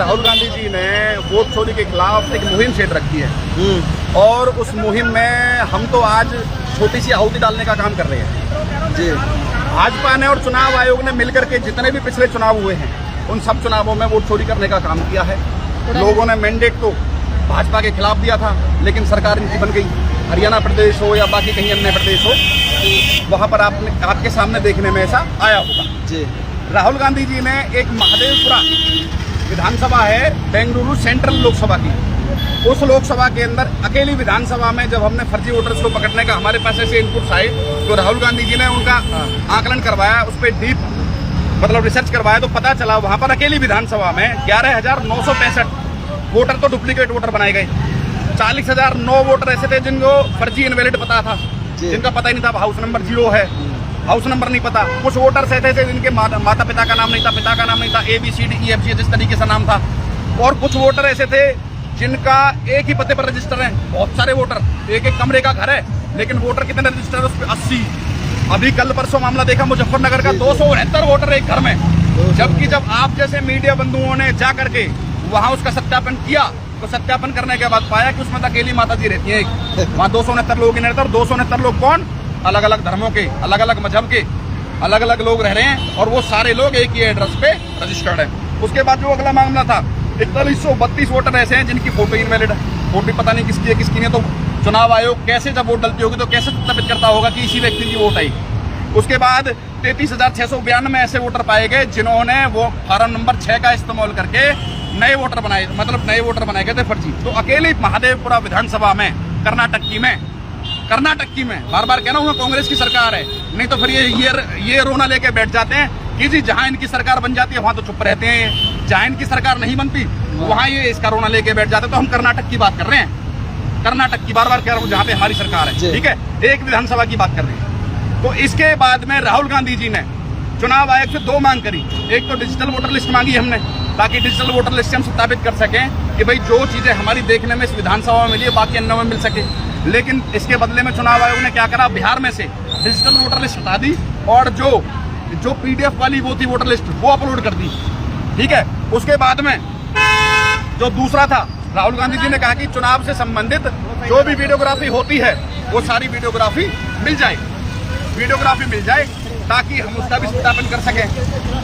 राहुल गांधी जी ने वोट चोरी के खिलाफ एक मुहिम छेड़ रखी है और उस मुहिम में हम तो आज छोटी सी आहुति डालने का काम कर रहे हैं जी। भाजपा ने और चुनाव आयोग ने मिलकर के जितने भी पिछले चुनाव हुए हैं उन सब चुनावों में वोट चोरी करने का काम किया है। लोगों ने मैंडेट तो भाजपा के खिलाफ दिया था, लेकिन सरकार इनकी बन गई। हरियाणा प्रदेश हो या बाकी कहीं अन्य प्रदेश हो, वहाँ पर आपके सामने देखने में ऐसा आया होगा जी। राहुल गांधी जी ने एक महादेवपुरा विधानसभा है बेंगलुरु सेंट्रल लोकसभा की, उस लोकसभा के अंदर अकेली विधानसभा में जब हमने फर्जी वोटर्स को पकड़ने का हमारे पास ऐसे इनपुट्स आए तो राहुल गांधी जी ने उनका आकलन करवाया, उस पर डीप मतलब रिसर्च करवाया तो पता चला वहाँ पर अकेली विधानसभा में 11,965 वोटर तो डुप्लीकेट वोटर बनाए गए। 40,009 वोटर ऐसे थे जिनको फर्जी इनवैलिड पता था, जिनका पता ही नहीं था हाउस नंबर 0 है, हाउस नंबर नहीं पता। कुछ वोटर्स ऐसे थे जिनके माता पिता का नाम नहीं था, पिता का नाम नहीं था, ABCDEFG जिस तरीके से नाम था। और कुछ वोटर ऐसे थे जिनका एक ही पते पर रजिस्टर है। बहुत सारे वोटर, एक एक कमरे का घर है, लेकिन वोटर कितने रजिस्टर है उस पर 80। अभी कल परसों मामला देखा मुजफ्फरनगर का, 269 वोटर एक घर में। जबकि जब आप जैसे मीडिया बंधुओं ने जा करके वहां उसका सत्यापन किया तो सत्यापन करने के बाद पाया कि उसमें अकेली माता जी रहती है। वहाँ 269 लोग रहते हैं और 269 लोग कौन? अलग अलग धर्मों के, अलग अलग मजहब के, अलग अलग लोग रह रहे हैं और वो सारे लोग एक ही एड्रेस पे रजिस्टर्ड है। उसके बाद जो अगला मामला था 4132 वोटर ऐसे हैं जिनकी फोटो इनवैलिड है, फोटो पता नहीं किसकी है किसकी नहीं। तो चुनाव आयोग कैसे जब वोट डलती होगी तो कैसे सत्यापित करता होगा कि इसी व्यक्ति की वोट आई। उसके बाद 33,692 ऐसे वोटर पाए गए जिन्होंने वो फार्म नंबर 6 का इस्तेमाल करके नए वोटर बनाए, मतलब नए वोटर बनाए गए थे फर्जी। तो अकेले महादेवपुरा विधानसभा में कर्नाटक की में बार बार कहना हूँ कांग्रेस की सरकार है, नहीं तो फिर ये रोना लेके बैठ जाते हैं कि जी जहाँ इनकी सरकार बन जाती है वहाँ तो चुप रहते हैं, जहाँ इनकी सरकार नहीं बनती वहाँ ये इसका रोना लेके बैठ जाते हैं। तो हम कर्नाटक की बात कर रहे हैं, कर्नाटक की बार बार कह रहा हूँ जहाँ पे हमारी सरकार है, ठीक है, एक विधानसभा की बात कर रहे हैं। तो इसके बाद में राहुल गांधी जी ने चुनाव आयोग से 2 मांग करी। एक तो डिजिटल वोटर लिस्ट मांगी हमने ताकि डिजिटल वोटर लिस्ट से हम सत्यापित कर सकें कि भाई जो चीजें हमारी देखने में इस विधानसभा में मिली है बाकी अन्य में मिल सके। लेकिन इसके बदले में चुनाव आयोग ने क्या करा, बिहार में से डिजिटल वोटर लिस्ट हटा दी और जो PDF वाली वो थी वोटर लिस्ट वो अपलोड कर दी, ठीक है। उसके बाद में जो दूसरा था, राहुल गांधी जी ने कहा कि चुनाव से संबंधित जो भी वीडियोग्राफी होती है वो सारी वीडियोग्राफी मिल जाए ताकि हम उसका भी सत्यापन कर सकें।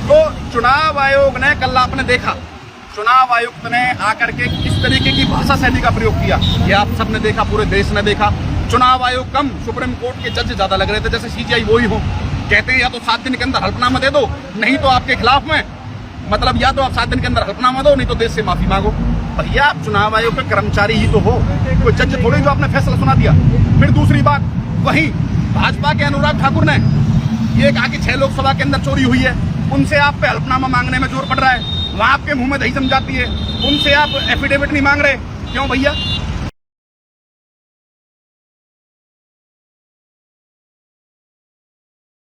तो चुनाव आयोग ने, कल आपने देखा चुनाव आयुक्त ने आकर के किस तरीके की भाषा शैली का प्रयोग किया, ये आप सबने देखा, पूरे देश ने देखा। चुनाव आयोग कम, सुप्रीम कोर्ट के जज ज्यादा लग रहे थे, जैसे CJI वो ही हो। कहते हैं या तो 7 दिन के अंदर हल्फनामा दे दो, नहीं तो आपके खिलाफ में, मतलब या तो आप 7 दिन के अंदर हल्फनामा दो, नहीं तो देश से माफी मांगो। भैया आप चुनाव आयोग के कर्मचारी ही तो हो, कोई जज थोड़ी जो आपने फैसला सुना दिया। फिर दूसरी बात, वही भाजपा के अनुराग ठाकुर ने ये कहा कि 6 लोकसभा के अंदर चोरी हुई है, उनसे आप पे हल्फनामा मांगने में जोर पड़ रहा है, वहां आपके मुंह में दही जम जाती है, उनसे आप एफिडेविट नहीं मांग रहे। क्यों भैया?